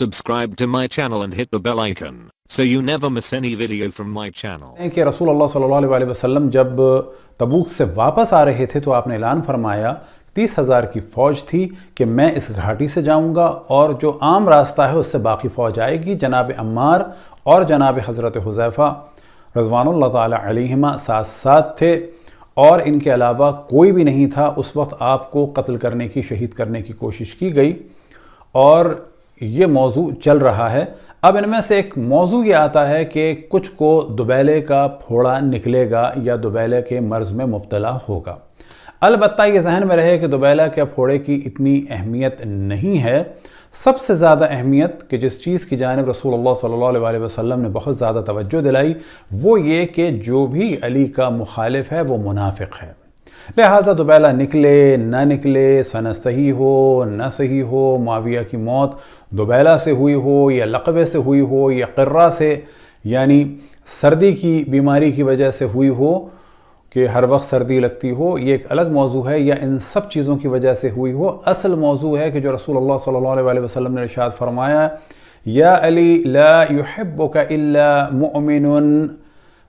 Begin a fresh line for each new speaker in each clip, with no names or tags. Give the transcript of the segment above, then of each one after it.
Subscribe to my channel and hit the bell icon so you never miss any video from my channel.
کہ رسول اللہ صلی اللہ علیہ وسلم جب تبوک سے واپس آ رہے تھے تو آپ نے اعلان فرمایا 30,000 کی فوج تھی کہ میں اس گھاٹی سے جاؤں گا اور جو عام راستہ ہے اس سے باقی فوج آئے گی. جناب عمار اور جناب حضرت حذیفہ رضوان اللہ تعالی علیہما ساتھ ساتھ تھے اور ان کے علاوہ کوئی بھی نہیں تھا. اس وقت آپ کو قتل کرنے کی شہید کرنے کی کوشش کی گئی اور یہ موضوع چل رہا ہے. اب ان میں سے ایک موضوع یہ آتا ہے کہ کچھ کو دوبیلے کا پھوڑا نکلے گا یا دوبیلے کے مرض میں مبتلا ہوگا. البتہ یہ ذہن میں رہے کہ دوبیلہ کے پھوڑے کی اتنی اہمیت نہیں ہے. سب سے زیادہ اہمیت کہ جس چیز کی جانب رسول اللہ صلی اللہ علیہ وسلم نے بہت زیادہ توجہ دلائی وہ یہ کہ جو بھی علی کا مخالف ہے وہ منافق ہے. لہٰذا دوبیلہ نکلے نہ نکلے، سند صحیح ہو نہ صحیح ہو، معاویہ کی موت دوبیلہ سے ہوئی ہو یا لقوے سے ہوئی ہو یا قرہ سے یعنی سردی کی بیماری کی وجہ سے ہوئی ہو کہ ہر وقت سردی لگتی ہو، یہ ایک الگ موضوع ہے، یا ان سب چیزوں کی وجہ سے ہوئی ہو. اصل موضوع ہے کہ جو رسول اللہ صلی اللہ علیہ وسلم نے ارشاد فرمایا یا علی لا یحبک الا مؤمن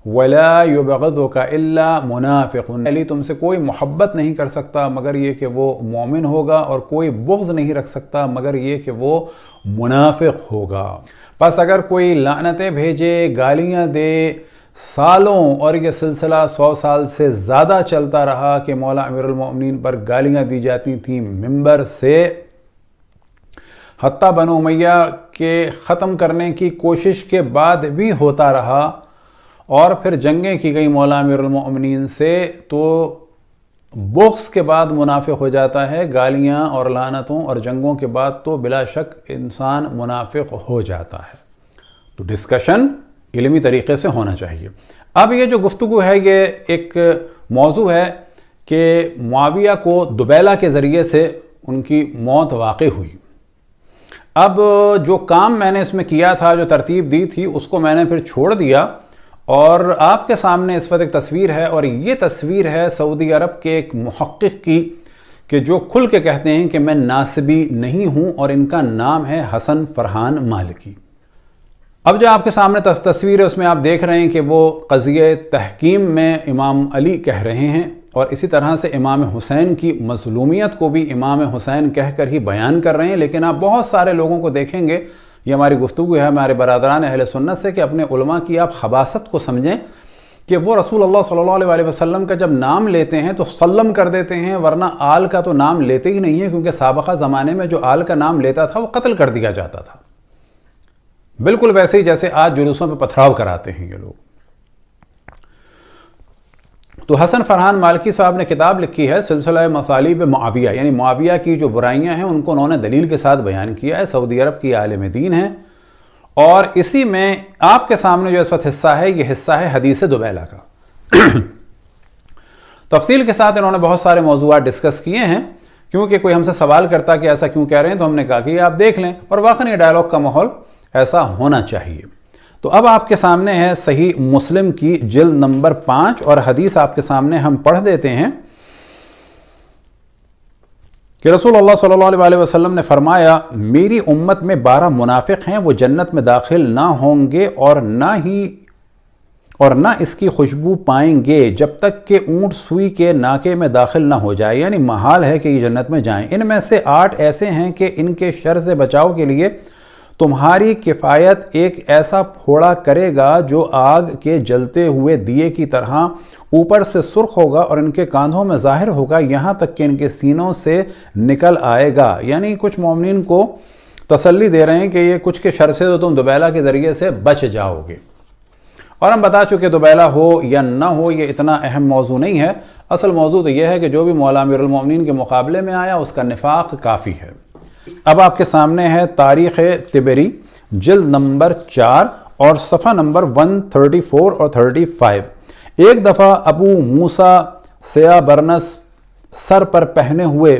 ولا یبغضک الا منافق. علی تم سے کوئی محبت نہیں کر سکتا مگر یہ کہ وہ مومن ہوگا اور کوئی بغض نہیں رکھ سکتا مگر یہ کہ وہ منافق ہوگا. بس اگر کوئی لعنتیں بھیجے، گالیاں دے سالوں، اور یہ سلسلہ 100 سال سے زیادہ چلتا رہا کہ مولا امیر المؤمنین پر گالیاں دی جاتی تھیں ممبر سے، حتیٰ بنو امیہ کے ختم کرنے کی کوشش کے بعد بھی ہوتا رہا اور پھر جنگیں کی گئی مولا امیر المؤمنین سے، تو بغض کے بعد منافق ہو جاتا ہے. گالیاں اور لعنتوں اور جنگوں کے بعد تو بلا شک انسان منافق ہو جاتا ہے. تو ڈسکشن علمی طریقے سے ہونا چاہیے. اب یہ جو گفتگو ہے یہ ایک موضوع ہے کہ معاویہ کو دوبیلہ کے ذریعے سے ان کی موت واقع ہوئی. اب جو کام میں نے اس میں کیا تھا، جو ترتیب دی تھی، اس کو میں نے پھر چھوڑ دیا اور آپ کے سامنے اس وقت ایک تصویر ہے، اور یہ تصویر ہے سعودی عرب کے ایک محقق کی کہ جو کھل کے کہتے ہیں کہ میں ناسبی نہیں ہوں، اور ان کا نام ہے حسن فرحان مالکی. اب جو آپ کے سامنے تصویر ہے اس میں آپ دیکھ رہے ہیں کہ وہ قضیہ تحکیم میں امام علی کہہ رہے ہیں، اور اسی طرح سے امام حسین کی مظلومیت کو بھی امام حسین کہہ کر ہی بیان کر رہے ہیں. لیکن آپ بہت سارے لوگوں کو دیکھیں گے، یہ ہماری گفتگو ہے ہمارے برادران اہل سنت سے، کہ اپنے علماء کی آپ خباثت کو سمجھیں کہ وہ رسول اللہ صلی اللہ علیہ وسلم کا جب نام لیتے ہیں تو سلم کر دیتے ہیں، ورنہ آل کا تو نام لیتے ہی نہیں ہیں، کیونکہ سابقہ زمانے میں جو آل کا نام لیتا تھا وہ قتل کر دیا جاتا تھا. بالکل ویسے ہی جیسے آج جلوسوں پہ پتھراؤ کراتے ہیں یہ لوگ. تو حسن فرحان مالکی صاحب نے کتاب لکھی ہے سلسلہ مصالب معاویہ، یعنی معاویہ کی جو برائیاں ہیں ان کو انہوں نے دلیل کے ساتھ بیان کیا ہے. سعودی عرب کی عالم دین ہیں، اور اسی میں آپ کے سامنے جو اس وقت حصہ ہے یہ حصہ ہے حدیث دوبیلہ کا. تفصیل کے ساتھ انہوں نے بہت سارے موضوعات ڈسکس کیے ہیں، کیونکہ کوئی ہم سے سوال کرتا کہ ایسا کیوں کہہ رہے ہیں، تو ہم نے کہا کہ یہ آپ دیکھ لیں، اور واقعی یہ ڈائلاگ کا ماحول ایسا ہونا چاہیے. تو اب آپ کے سامنے ہے صحیح مسلم کی جلد نمبر 5، اور حدیث آپ کے سامنے ہم پڑھ دیتے ہیں کہ رسول اللہ صلی اللہ علیہ وسلم نے فرمایا میری امت میں 12 منافق ہیں، وہ جنت میں داخل نہ ہوں گے اور نہ اس کی خوشبو پائیں گے جب تک کہ اونٹ سوئی کے ناکے میں داخل نہ ہو جائے، یعنی محال ہے کہ یہ جنت میں جائیں. ان میں سے 8 ایسے ہیں کہ ان کے شر سے بچاؤ کے لیے تمہاری کفایت ایک ایسا پھوڑا کرے گا جو آگ کے جلتے ہوئے دیے کی طرح اوپر سے سرخ ہوگا اور ان کے کاندھوں میں ظاہر ہوگا یہاں تک کہ ان کے سینوں سے نکل آئے گا. یعنی کچھ مومنین کو تسلی دے رہے ہیں کہ یہ کچھ کے شر سے تو تم دوبیلہ کے ذریعے سے بچ جاؤ گے. اور ہم بتا چکے دوبیلہ ہو یا نہ ہو یہ اتنا اہم موضوع نہیں ہے. اصل موضوع تو یہ ہے کہ جو بھی مولا امیر المؤمنین کے مقابلے میں آیا اس کا نفاق کافی ہے. اب آپ کے سامنے ہے تاریخ طبری جلد نمبر 4 اور صفحہ نمبر 134 اور 35. ایک دفعہ ابو موسیٰ سیاہ برنس سر پر پہنے ہوئے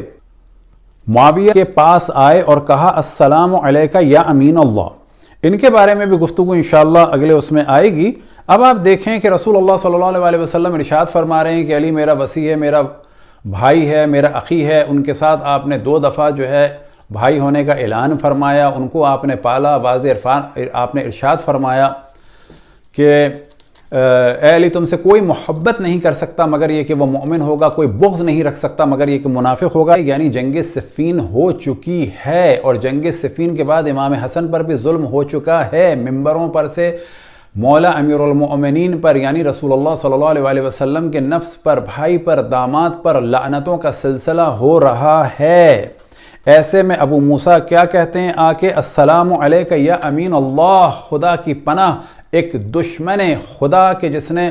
معاویہ کے پاس آئے اور کہا السلام علیکہ یا امین اللہ. ان کے بارے میں بھی گفتگو انشاءاللہ اگلے اس میں آئے گی. اب آپ دیکھیں کہ رسول اللہ صلی اللہ علیہ وسلم ارشاد فرما رہے ہیں کہ علی میرا وصی ہے، میرا بھائی ہے، میرا اخی ہے. ان کے ساتھ آپ نے 2 دفعہ جو ہے بھائی ہونے کا اعلان فرمایا، ان کو آپ نے پالا، واضح آپ نے ارشاد فرمایا کہ اے علی تم سے کوئی محبت نہیں کر سکتا مگر یہ کہ وہ مومن ہوگا، کوئی بغض نہیں رکھ سکتا مگر یہ کہ منافق ہوگا۔ یعنی جنگ صفین ہو چکی ہے، اور جنگ صفین کے بعد امام حسن پر بھی ظلم ہو چکا ہے، ممبروں پر سے مولا امیر المؤمنین پر یعنی رسول اللہ صلی اللہ علیہ وسلم کے نفس پر، بھائی پر، داماد پر لعنتوں کا سلسلہ ہو رہا ہے۔ ایسے میں ابو موسیٰ کیا کہتے ہیں آ کے، السلام علیک یا امین اللہ، خدا کی پناہ، ایک دشمن خدا کے جس نے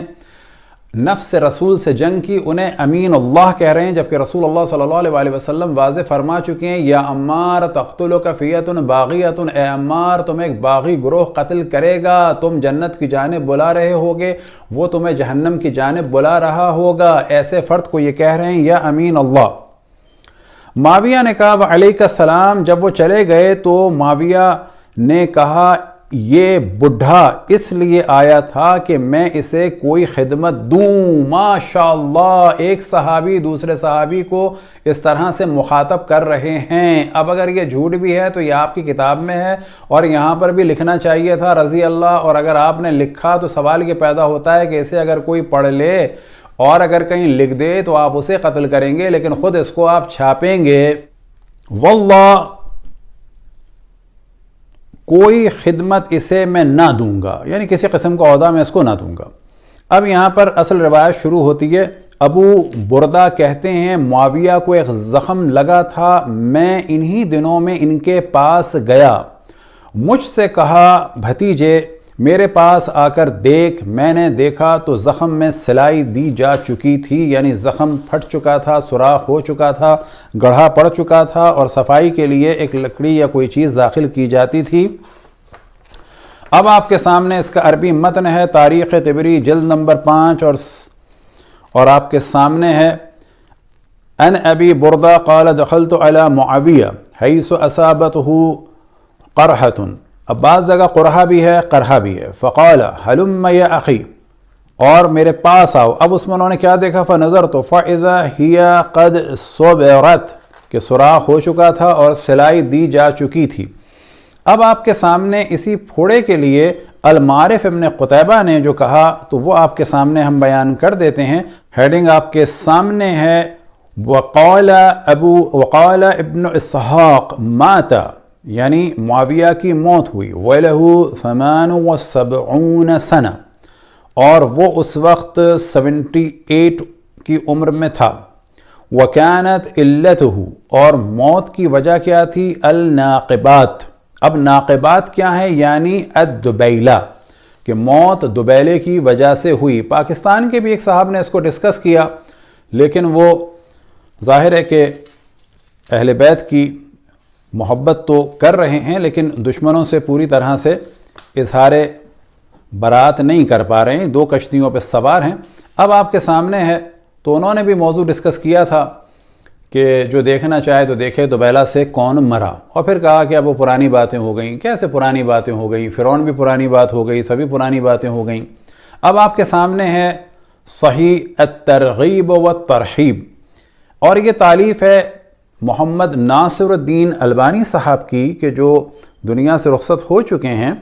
نفس رسول سے جنگ کی انہیں امین اللہ کہہ رہے ہیں، جبکہ رسول اللہ صلی اللہ علیہ وسلم واضح فرما چکے ہیں یا عمار تقتلک فیۃ باغیۃ، اے عمار تم ایک باغی گروہ قتل کرے گا، تم جنت کی جانب بلا رہے ہوگے، وہ تمہیں جہنم کی جانب بلا رہا ہوگا۔ ایسے فرد کو یہ کہہ رہے ہیں یا امین اللہ۔ معاویہ نے کہا وعلیک السلام، جب وہ چلے گئے تو معاویہ نے کہا یہ بڈھا اس لیے آیا تھا کہ میں اسے کوئی خدمت دوں۔ ماشاءاللہ، ایک صحابی دوسرے صحابی کو اس طرح سے مخاطب کر رہے ہیں۔ اب اگر یہ جھوٹ بھی ہے تو یہ آپ کی کتاب میں ہے اور یہاں پر بھی لکھنا چاہیے تھا رضی اللہ، اور اگر آپ نے لکھا تو سوال یہ پیدا ہوتا ہے کہ اسے اگر کوئی پڑھ لے اور اگر کہیں لکھ دے تو آپ اسے قتل کریں گے، لیکن خود اس کو آپ چھاپیں گے۔ واللہ کوئی خدمت اسے میں نہ دوں گا، یعنی کسی قسم کا عہدہ میں اس کو نہ دوں گا۔ اب یہاں پر اصل روایت شروع ہوتی ہے۔ ابو بردہ کہتے ہیں معاویہ کو ایک زخم لگا تھا، میں انہی دنوں میں ان کے پاس گیا، مجھ سے کہا بھتیجے میرے پاس آ کر دیکھ، میں نے دیکھا تو زخم میں سلائی دی جا چکی تھی، یعنی زخم پھٹ چکا تھا، سوراخ ہو چکا تھا، گڑھا پڑ چکا تھا، اور صفائی کے لیے ایک لکڑی یا کوئی چیز داخل کی جاتی تھی۔ اب آپ کے سامنے اس کا عربی متن ہے، تاریخ طبری جلد نمبر 5 اور آپ کے سامنے ہے ان ابی بردہ قال دخلت علی معاویہ حیث اصابتہ قرحۃ، اب بعض جگہ قرحہ بھی ہے قرحہ بھی ہے، فقال حلم یا اخی، اور میرے پاس آؤ۔ اب اس میں انہوں نے کیا دیکھا، فنظرت فاذا ہی قد صبرت، کہ سوراخ ہو چکا تھا اور سلائی دی جا چکی تھی۔ اب آپ کے سامنے اسی پھوڑے کے لیے المعارف ابن قتیبہ نے جو کہا تو وہ آپ کے سامنے ہم بیان کر دیتے ہیں۔ ہیڈنگ آپ کے سامنے ہے وقال ابن اسحاق مات، یعنی معاویہ کی موت ہوئی، وَلَهُ 78 سنہ، اور وہ اس وقت 78 کی عمر میں تھا۔ وَكَانَتْ عِلَّتُهُ، اور موت کی وجہ کیا تھی، الناقبات۔ اب ناقبات کیا ہے، یعنی الدبیلہ، کہ موت دبیلے کی وجہ سے ہوئی۔ پاکستان کے بھی ایک صاحب نے اس کو ڈسکس کیا، لیکن وہ ظاہر ہے کہ اہل بیت کی محبت تو کر رہے ہیں لیکن دشمنوں سے پوری طرح سے اظہار برات نہیں کر پا رہے ہیں، 2 کشتیوں پہ سوار ہیں۔ اب آپ کے سامنے ہے، تو انہوں نے بھی موضوع ڈسکس کیا تھا کہ جو دیکھنا چاہے تو دیکھے دوبیلہ سے کون مرا، اور پھر کہا کہ اب وہ پرانی باتیں ہو گئیں۔ کیسے پرانی باتیں ہو گئیں، فرعون بھی پرانی بات ہو گئی، سبھی پرانی باتیں ہو گئیں۔ اب آپ کے سامنے ہے صحیح الترغیب والترہیب، اور یہ تالیف ہے محمد ناصر الدین البانی صاحب کی، کہ جو دنیا سے رخصت ہو چکے ہیں،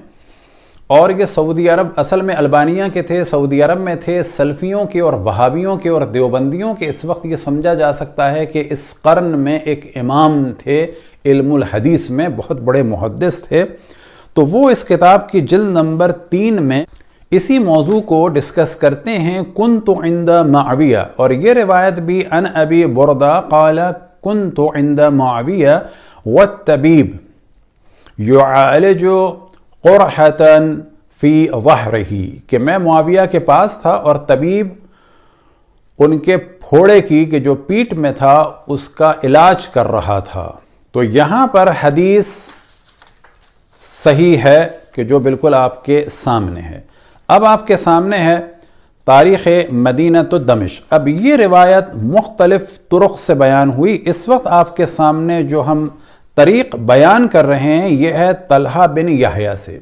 اور یہ سعودی عرب، اصل میں البانیہ کے تھے، سعودی عرب میں تھے، سلفیوں کے اور وہابیوں کے اور دیوبندیوں کے اس وقت یہ سمجھا جا سکتا ہے کہ اس قرن میں ایک امام تھے علم الحدیث میں، بہت بڑے محدث تھے۔ تو وہ اس کتاب کی جلد نمبر 3 میں اسی موضوع کو ڈسکس کرتے ہیں، کنت عند معاویہ، اور یہ روایت بھی ان ابی بردہ قال کنت عند معاویہ والطبیب یعالج قرحۃ فی ظہرہ، کہ میں معاویہ کے پاس تھا اور طبیب ان کے پھوڑے کی، کہ جو پیٹ میں تھا، اس کا علاج کر رہا تھا۔ تو یہاں پر حدیث صحیح ہے کہ جو بالکل آپ کے سامنے ہے۔ اب آپ کے سامنے ہے تاریخ مدینہ دمشق۔ اب یہ روایت مختلف طرق سے بیان ہوئی۔ اس وقت آپ کے سامنے جو ہم طریق بیان کر رہے ہیں یہ ہے طلحہ بن یحییٰ سے۔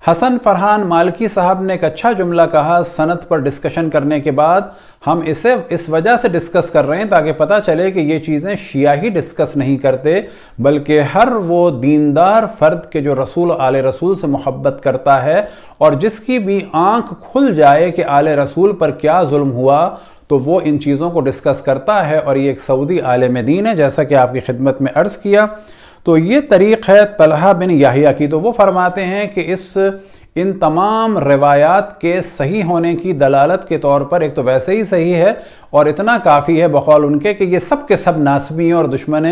حسن فرحان مالکی صاحب نے ایک اچھا جملہ کہا سند پر ڈسکشن کرنے کے بعد، ہم اسے اس وجہ سے ڈسکس کر رہے ہیں تاکہ پتہ چلے کہ یہ چیزیں شیعہ ہی ڈسکس نہیں کرتے، بلکہ ہر وہ دیندار فرد کے جو رسول آل رسول سے محبت کرتا ہے اور جس کی بھی آنکھ کھل جائے کہ آل رسول پر کیا ظلم ہوا تو وہ ان چیزوں کو ڈسکس کرتا ہے، اور یہ ایک سعودی عالم دین ہے جیسا کہ آپ کی خدمت میں عرض کیا۔ تو یہ طریق ہے طلحہ بن یحییٰ کی۔ تو وہ فرماتے ہیں کہ ان تمام روایات کے صحیح ہونے کی دلالت کے طور پر ایک تو ویسے ہی صحیح ہے اور اتنا کافی ہے بقول ان کے کہ یہ سب کے سب ناسبی ہیں اور دشمن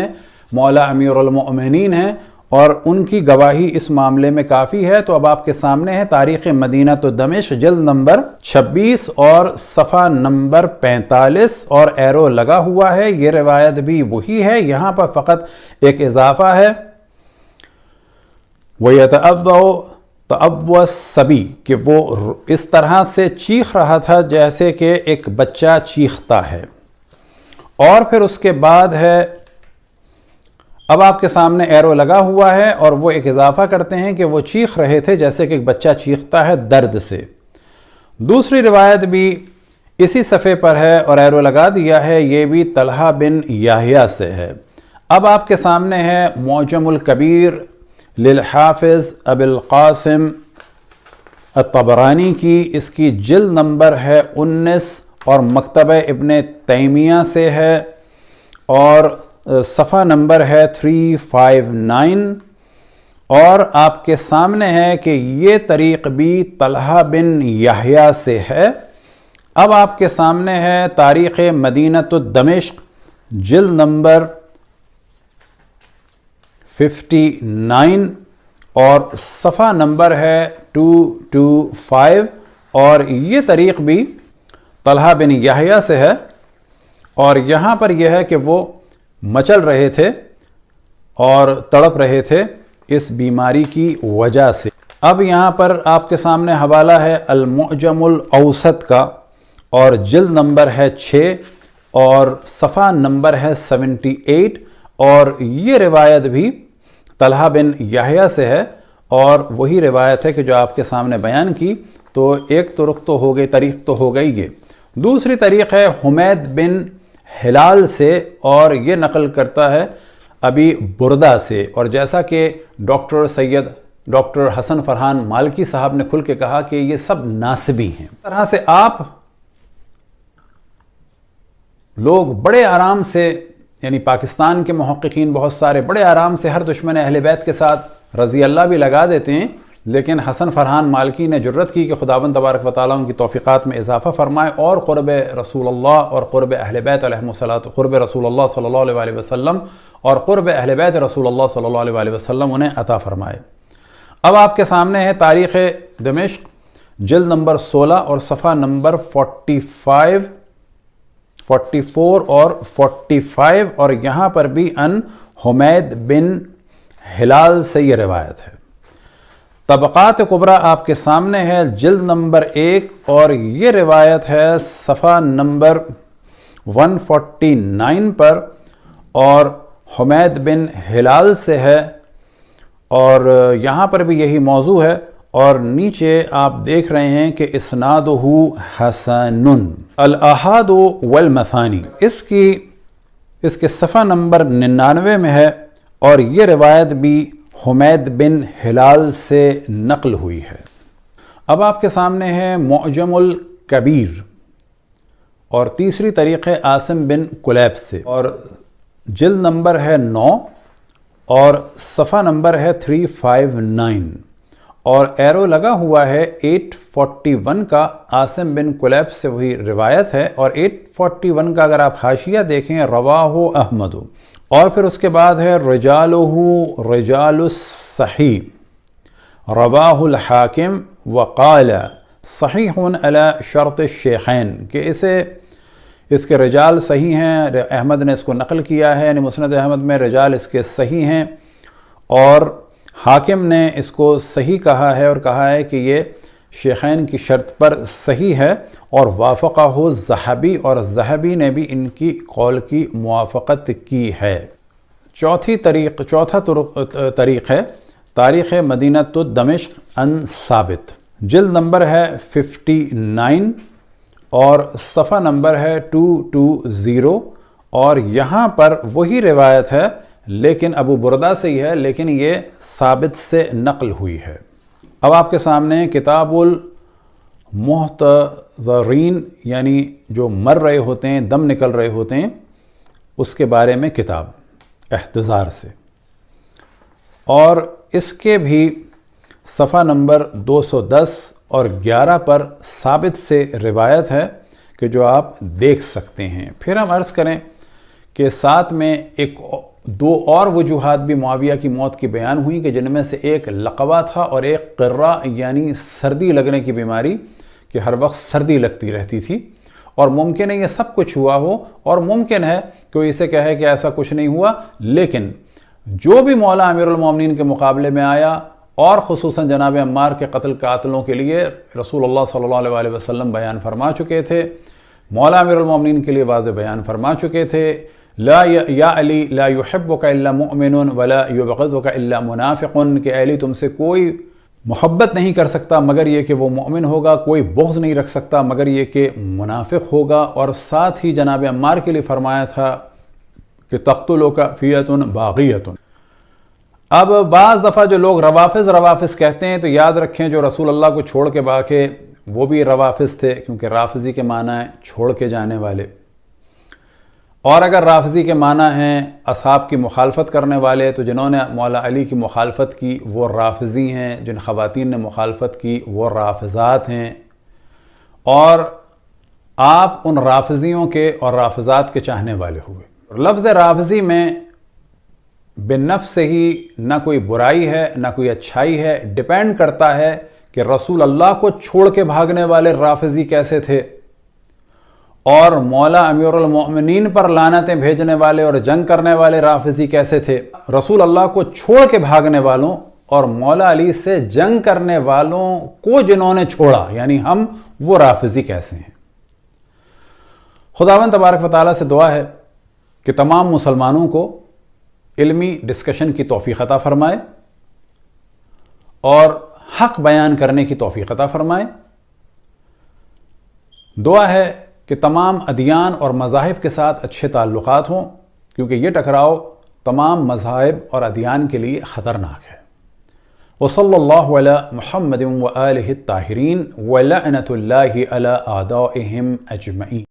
مولا امیر المؤمنین ہیں، اور ان کی گواہی اس معاملے میں کافی ہے۔ تو اب آپ کے سامنے ہے تاریخ مدینہ دمشق جلد نمبر 26 اور صفحہ نمبر 45 اور ایرو لگا ہوا ہے۔ یہ روایت بھی وہی ہے، یہاں پر فقط ایک اضافہ ہے، وَيَتَأَوَّ الصَّبِيُّ، کہ وہ اس طرح سے چیخ رہا تھا جیسے کہ ایک بچہ چیختا ہے۔ اور پھر اس کے بعد ہے، اب آپ کے سامنے ایرو لگا ہوا ہے اور وہ ایک اضافہ کرتے ہیں کہ وہ چیخ رہے تھے جیسے کہ ایک بچہ چیختا ہے درد سے۔ دوسری روایت بھی اسی صفحے پر ہے اور ایرو لگا دیا ہے، یہ بھی طلحہ بن یحییٰ سے ہے۔ اب آپ کے سامنے ہے معجم الکبیر للحافظ ابی القاسم الطبرانی کی، اس کی جلد نمبر ہے 19 اور مکتبہ ابن تیمیہ سے ہے اور صفحہ نمبر ہے 359، اور آپ کے سامنے ہے کہ یہ طریق بھی طلحہ بن یحییٰ سے ہے۔ اب آپ کے سامنے ہے تاریخ مدینہ دمشق جلد نمبر 59 اور صفحہ نمبر ہے 225، اور یہ طریق بھی طلحہ بن یحییٰ سے ہے، اور یہاں پر یہ ہے کہ وہ مچل رہے تھے اور تڑپ رہے تھے اس بیماری کی وجہ سے۔ اب یہاں پر آپ کے سامنے حوالہ ہے المعجم الاوسط کا اور جلد نمبر ہے 6 اور صفحہ نمبر ہے 78، اور یہ روایت بھی طلحہ بن یحییٰ سے ہے اور وہی روایت ہے کہ جو آپ کے سامنے بیان کی۔ تو ایک طرق تو ہو گئی، طریق تو ہو گئی یہ۔ دوسری طریق ہے حمید بن ہلال سے، اور یہ نقل کرتا ہے ابی بردہ سے، اور جیسا کہ ڈاکٹر حسن فرحان مالکی صاحب نے کھل کے کہا کہ یہ سب ناسبی ہیں۔ اس طرح سے آپ لوگ بڑے آرام سے، یعنی پاکستان کے محققین بہت سارے بڑے آرام سے ہر دشمن اہل بیت کے ساتھ رضی اللہ بھی لگا دیتے ہیں، لیکن حسن فرحان مالکی نے جرت کی کہ خداوند تبارک و تعالیٰ ان کی توفیقات میں اضافہ فرمائے اور قرب رسول اللہ اور قرب اہل بیت علیہم الصلاۃ، قرب رسول اللہ صلی اللہ علیہ وسلم اور قرب اہل بیت رسول اللہ صلی اللہ علیہ وسلم انہیں عطا فرمائے۔ اب آپ کے سامنے ہے تاریخ دمشق جلد نمبر 16 اور صفحہ نمبر 44 اور 45، اور یہاں پر بھی ان حمید بن ہلال سے یہ روایت ہے۔ طبقات کبریٰ آپ کے سامنے ہے جلد نمبر 1 اور یہ روایت ہے صفحہ نمبر 149 پر، اور حمید بن ہلال سے ہے، اور یہاں پر بھی یہی موضوع ہے، اور نیچے آپ دیکھ رہے ہیں کہ اسنادہ حسن الاحاد والمثانی، اس کے صفحہ نمبر 99 میں ہے، اور یہ روایت بھی حمید بن ہلال سے نقل ہوئی ہے۔ اب آپ کے سامنے ہے معجم الکبیر اور تیسری طریق ہے عاصم بن کلیب سے، اور جلد نمبر ہے 9 اور صفحہ نمبر ہے 359، اور ایرو لگا ہوا ہے 841 کا، عاصم بن کلیب سے وہی روایت ہے، اور 841 کا اگر آپ حاشیہ دیکھیں رواہ احمد، اور پھر اس کے بعد ہے رجالہ رجال الصحیح رواہ الحاکم وقال صحیح علی شرط الشیخین، کہ اس کے رجال صحیح ہیں، احمد نے اس کو نقل کیا ہے، یعنی مسند احمد میں رجال اس کے صحیح ہیں، اور حاکم نے اس کو صحیح کہا ہے اور کہا ہے کہ یہ شیخین کی شرط پر صحیح ہے، اور وافقہ الذہبی، اور ذہبی نے بھی ان کی قول کی موافقت کی ہے۔ چوتھا طریق ہے تاریخ مدینہ دمشق ان ثابت، جلد نمبر ہے 59 اور صفحہ نمبر ہے 220، اور یہاں پر وہی روایت ہے لیکن ابو بردہ سے ہی ہے، لیکن یہ ثابت سے نقل ہوئی ہے۔ اب آپ کے سامنے کتاب المحتضرین، یعنی جو مر رہے ہوتے ہیں، دم نکل رہے ہوتے ہیں، اس کے بارے میں کتاب احتضار سے، اور اس کے بھی صفحہ نمبر 210 اور 11 پر ثابت سے روایت ہے کہ جو آپ دیکھ سکتے ہیں۔ پھر ہم عرض کریں کہ ساتھ میں دو اور وجوہات بھی معاویہ کی موت کی بیان ہوئی کہ جن میں سے ایک لقوہ تھا اور ایک قرہ، یعنی سردی لگنے کی بیماری، کہ ہر وقت سردی لگتی رہتی تھی، اور ممکن ہے یہ سب کچھ ہوا ہو، اور ممکن ہے کوئی اسے کہے کہ ایسا کچھ نہیں ہوا، لیکن جو بھی مولا امیر المومنین کے مقابلے میں آیا، اور خصوصاً جناب عمار کے قاتلوں کے لیے رسول اللہ صلی اللہ علیہ وسلم بیان فرما چکے تھے، مولا امیر المومنین کے لیے واضح بیان فرما چکے تھے، یا علی لا يحبك الا مؤمن ولا يبغضك الا منافق، کہ علی تم سے کوئی محبت نہیں کر سکتا مگر یہ کہ وہ مومن ہوگا، کوئی بغض نہیں رکھ سکتا مگر یہ کہ منافق ہوگا، اور ساتھ ہی جناب عمار کے لیے فرمایا تھا کہ تقتلک فیۃ باغیۃ۔ اب بعض دفعہ جو لوگ روافظ کہتے ہیں تو یاد رکھیں جو رسول اللہ کو چھوڑ کے باقی وہ بھی روافظ تھے، کیونکہ رافضی کے معنی ہے چھوڑ کے جانے والے، اور اگر رافضی کے معنی ہیں اصحاب کی مخالفت کرنے والے تو جنہوں نے مولا علی کی مخالفت کی وہ رافضی ہیں، جن خواتین نے مخالفت کی وہ رافضات ہیں، اور آپ ان رافضیوں کے اور رافضات کے چاہنے والے ہوئے۔ لفظ رافضی میں بالنفس سے ہی نہ کوئی برائی ہے نہ کوئی اچھائی ہے، ڈیپینڈ کرتا ہے کہ رسول اللہ کو چھوڑ کے بھاگنے والے رافضی کیسے تھے، اور مولا امیر المؤمنین پر لعنتیں بھیجنے والے اور جنگ کرنے والے رافضی کیسے تھے۔ رسول اللہ کو چھوڑ کے بھاگنے والوں اور مولا علی سے جنگ کرنے والوں کو جنہوں نے چھوڑا، یعنی ہم، وہ رافضی کیسے ہیں۔ خداوند تبارک و تعالیٰ سے دعا ہے کہ تمام مسلمانوں کو علمی ڈسکشن کی توفیق عطا فرمائے اور حق بیان کرنے کی توفیق عطا فرمائے۔ دعا ہے کہ تمام ادیان اور مذاہب کے ساتھ اچھے تعلقات ہوں، کیونکہ یہ ٹکراؤ تمام مذاہب اور ادیان کے لیے خطرناک ہے۔ وصلی اللہ علی محمد وآلہ الطاہرین ولعنۃ اللہ علی اعدائہم اجمعین۔